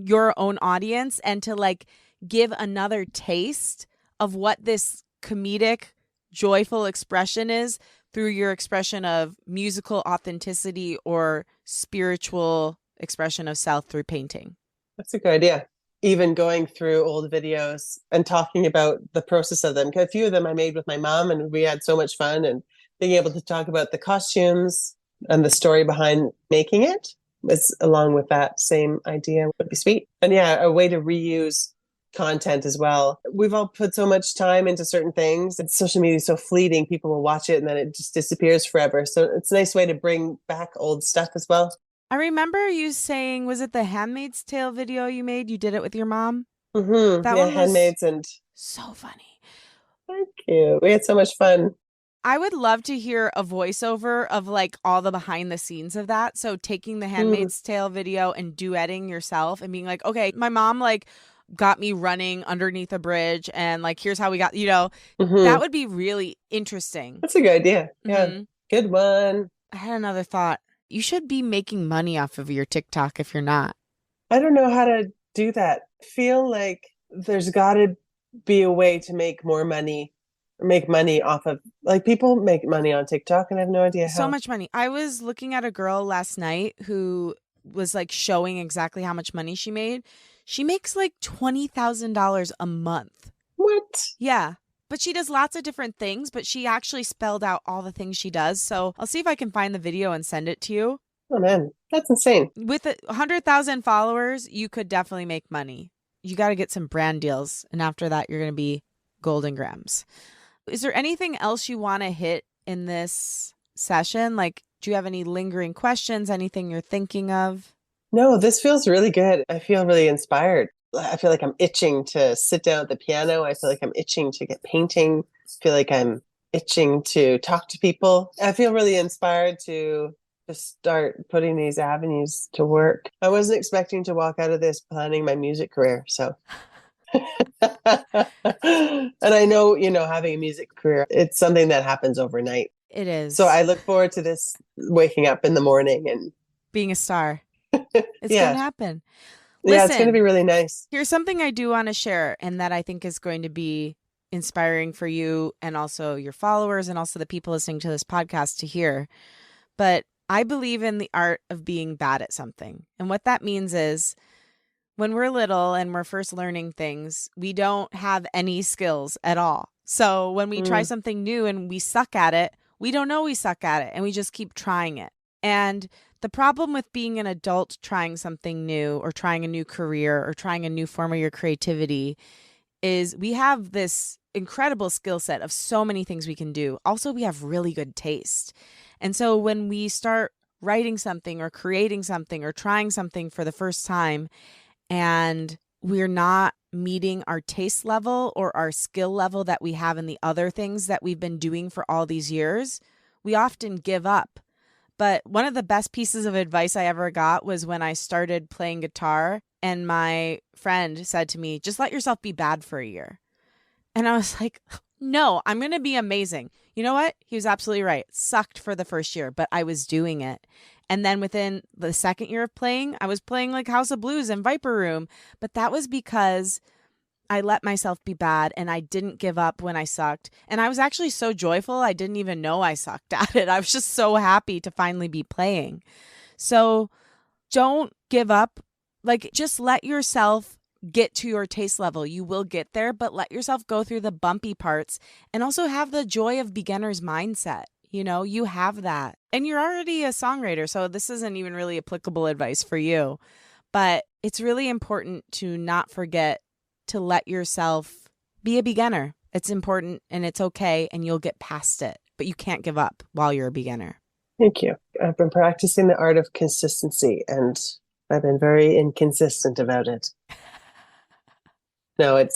your own audience and to like give another taste of what this comedic, joyful expression is through your expression of musical authenticity or spiritual expression of self through painting. That's a good idea. Even going through old videos and talking about the process of them. A few of them I made with my mom and we had so much fun, and being able to talk about the costumes and the story behind making it is along with that same idea would be sweet. And yeah, a way to reuse content as well. We've all put so much time into certain things, and social media is so fleeting. People will watch it and then it just disappears forever. So it's a nice way to bring back old stuff as well. I remember you saying, was it the Handmaid's Tale video you made? You did it with your mom? Mm-hmm. That yeah, one was Handmaids, and so funny. thank you. We had so much fun. I would love to hear a voiceover of like all the behind the scenes of that. So taking the Handmaid's Tale video and duetting yourself and being like, okay, my mom like got me running underneath a bridge and like here's how we got, that would be really interesting. That's a good idea. Yeah. Good one. I had another thought. You should be making money off of your TikTok if you're not. I don't know how to do that. I feel like there's got to be a way to make more money, make money off of, like, people make money on TikTok and I have no idea how. So much money. I was looking at a girl last night who was like showing exactly how much money she made. She makes like $20,000 a month. What? Yeah. But she does lots of different things, but she actually spelled out all the things she does. So I'll see if I can find the video and send it to you. Oh, man. That's insane. With 100,000 followers, you could definitely make money. You got to get some brand deals. And after that, you're going to be golden grams. Is there anything else you want to hit in this session? Like, do you have any lingering questions? Anything you're thinking of? No, this feels really good. I feel really inspired. I feel like I'm itching to sit down at the piano. I feel like I'm itching to get painting. I feel like I'm itching to talk to people. I feel really inspired to just start putting these avenues to work. I wasn't expecting to walk out of this planning my music career. So, and I know, having a music career, it's something that happens overnight. It is. So I look forward to this waking up in the morning and being a star. It's yeah. going to happen. Yeah, it's going to be really nice. Here's something I do want to share, and that I think is going to be inspiring for you and also your followers and also the people listening to this podcast to hear. But I believe in the art of being bad at something. And what that means is when we're little and we're first learning things, we don't have any skills at all. So when we try something new and we suck at it, we don't know we suck at it, and we just keep trying it. And the problem with being an adult trying something new or trying a new career or trying a new form of your creativity is we have this incredible skill set of so many things we can do. Also, we have really good taste. And so when we start writing something or creating something or trying something for the first time and we're not meeting our taste level or our skill level that we have in the other things that we've been doing for all these years, we often give up. But one of the best pieces of advice I ever got was when I started playing guitar and my friend said to me, just let yourself be bad for a year. And I was like, no, I'm going to be amazing. You know what? He was absolutely right. It sucked for the first year, but I was doing it. And then within the second year of playing, I was playing like House of Blues and Viper Room. But that was because I let myself be bad and I didn't give up when I sucked. And I was actually so joyful, I didn't even know I sucked at it. I was just so happy to finally be playing. So don't give up. Like, just let yourself get to your taste level. You will get there, but let yourself go through the bumpy parts and also have the joy of beginner's mindset. You have that. And you're already a songwriter, so this isn't even really applicable advice for you. But it's really important to not forget to let yourself be a beginner. It's important and it's okay, and you'll get past it, but you can't give up while you're a beginner. Thank you. I've been practicing the art of consistency and I've been very inconsistent about it. No,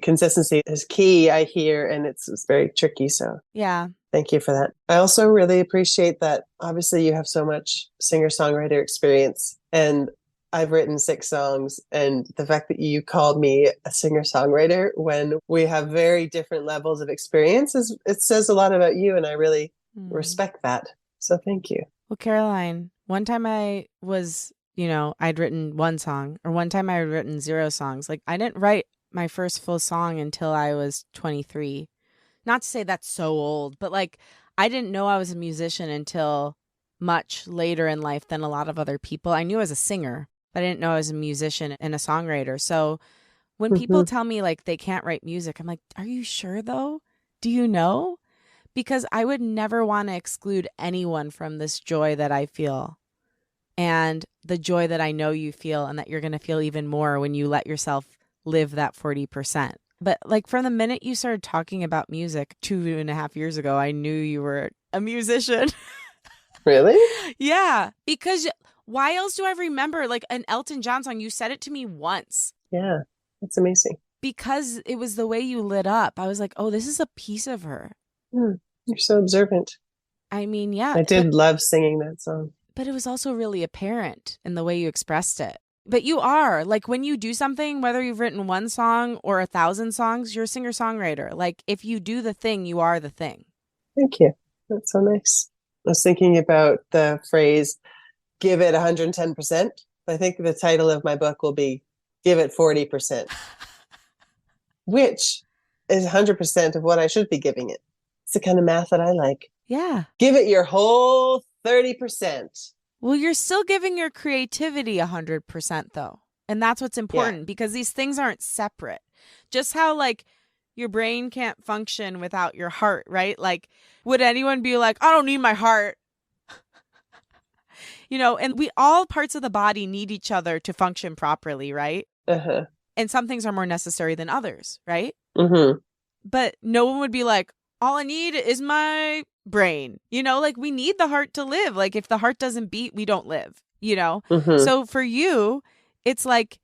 consistency is key, I hear, and it's very tricky. So yeah. Thank you for that. I also really appreciate that obviously you have so much singer-songwriter experience, and I've written 6 songs, and the fact that you called me a singer-songwriter when we have very different levels of experience, it says a lot about you, and I really respect that. So thank you. Well, Caroline, one time I was, I'd written 1 song, or one time I had written 0 songs. Like, I didn't write my first full song until I was 23. Not to say that's so old, but like, I didn't know I was a musician until much later in life than a lot of other people. I knew I was a singer, but I didn't know I was a musician and a songwriter. So when people tell me like they can't write music, I'm like, are you sure though? Do you know? Because I would never want to exclude anyone from this joy that I feel and the joy that I know you feel, and that you're going to feel even more when you let yourself live that 40%. But like, from the minute you started talking about music 2.5 years ago, I knew you were a musician. Really? Yeah. Because why else do I remember like an Elton John song? You said it to me once. Yeah. That's amazing. Because it was the way you lit up. I was like, oh, this is a piece of her. You're so observant. I mean, yeah. I did love singing that song. But it was also really apparent in the way you expressed it. But you are, like, when you do something, whether you've written 1 song or 1,000 songs, you're a singer-songwriter. Like, if you do the thing, you are the thing. Thank you. That's so nice. I was thinking about the phrase, give it 110%. I think the title of my book will be, give it 40%, which is 100% of what I should be giving it. It's the kind of math that I like. Yeah. Give it your whole 30%. Well, you're still giving your creativity 100% though. And that's what's important, because these things aren't separate. Just how like your brain can't function without your heart, right? Like, would anyone be like, I don't need my heart? And all parts of the body need each other to function properly, right? Uh-huh. And some things are more necessary than others, right? Mm-hmm. But no one would be like, all I need is my brain. Like, we need the heart to live. Like, if the heart doesn't beat, we don't live. Mhm. So for you, it's like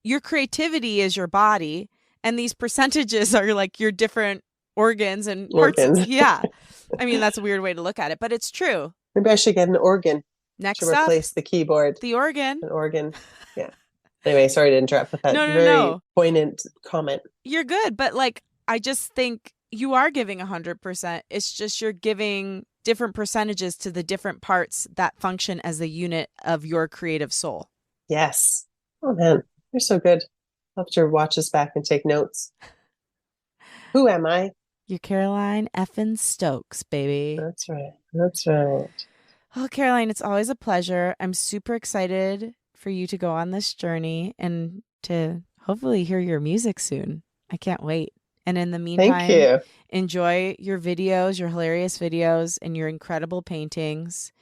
your creativity is your body, and these percentages are like your different organs and parts. Organs. Yeah. I mean, that's a weird way to look at it, but it's true. Maybe I should get an organ to Next up, replace the keyboard. the organ. An organ. Yeah. Anyway, sorry to interrupt with that No. very poignant comment. You're good, but like, I just think you are giving 100%. It's just you're giving different percentages to the different parts that function as the unit of your creative soul. Yes. Oh man, you're so good. I'll have to watch this back and take notes. Who am I? You're Caroline effing Stokes, baby. That's right. That's right. Oh, Caroline, it's always a pleasure. I'm super excited for you to go on this journey and to hopefully hear your music soon. I can't wait. And in the meantime, Thank you. enjoy your videos, your hilarious videos, and your incredible paintings.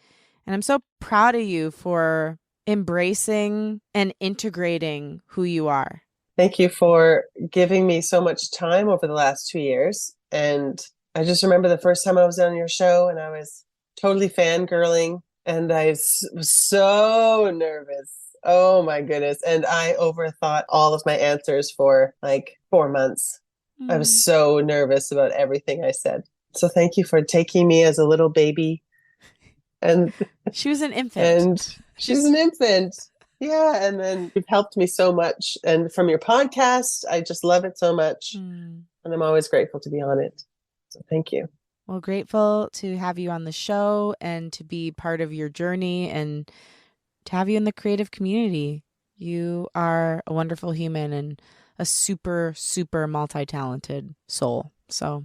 And I'm so proud of you for embracing and integrating who you are. Thank you for giving me so much time over the last 2 years. And I just remember the first time I was on your show and I was totally fangirling and I was so nervous. Oh my goodness. And I overthought all of my answers for like 4 months. I was so nervous about everything I said. So thank you for taking me as a little baby. And she was an infant. And she's an infant. Yeah. And then you've helped me so much. And from your podcast, I just love it so much. And I'm always grateful to be on it. So thank you. Well, grateful to have you on the show and to be part of your journey and to have you in the creative community. You are a wonderful human and a super, super multi-talented soul. So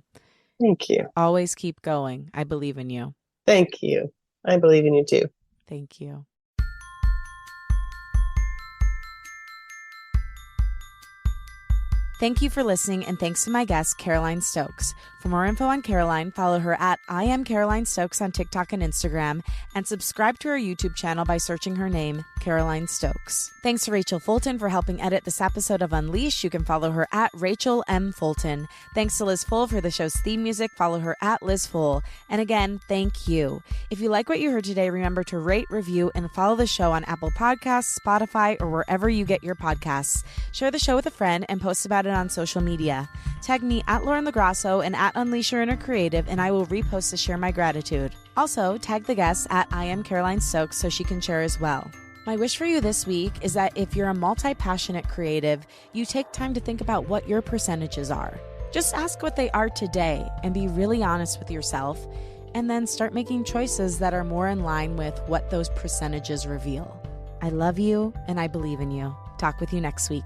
thank you. Always keep going. I believe in you. Thank you. I believe in you too. Thank you. Thank you for listening, and thanks to my guest, Caroline Stokes. For more info on Caroline, follow her at I Am Caroline Stokes on TikTok and Instagram, and subscribe to her YouTube channel by searching her name, Caroline Stokes. Thanks to Rachel Fulton for helping edit this episode of Unleash. You can follow her at Rachel M. Fulton. Thanks to Liz Full for the show's theme music. Follow her at Liz Full. And again, thank you. If you like what you heard today, remember to rate, review, and follow the show on Apple Podcasts, Spotify, or wherever you get your podcasts. Share the show with a friend and post about it on social media. Tag me at Lauren LaGrasso and at Unleash Your Inner Creative, and I will repost to share my gratitude. Also, tag the guest at I Am Caroline Stokes so she can share as well. My wish for you this week is that if you're a multi-passionate creative, you take time to think about what your percentages are. Just ask what they are today and be really honest with yourself, and then start making choices that are more in line with what those percentages reveal. I love you and I believe in you. Talk with you next week.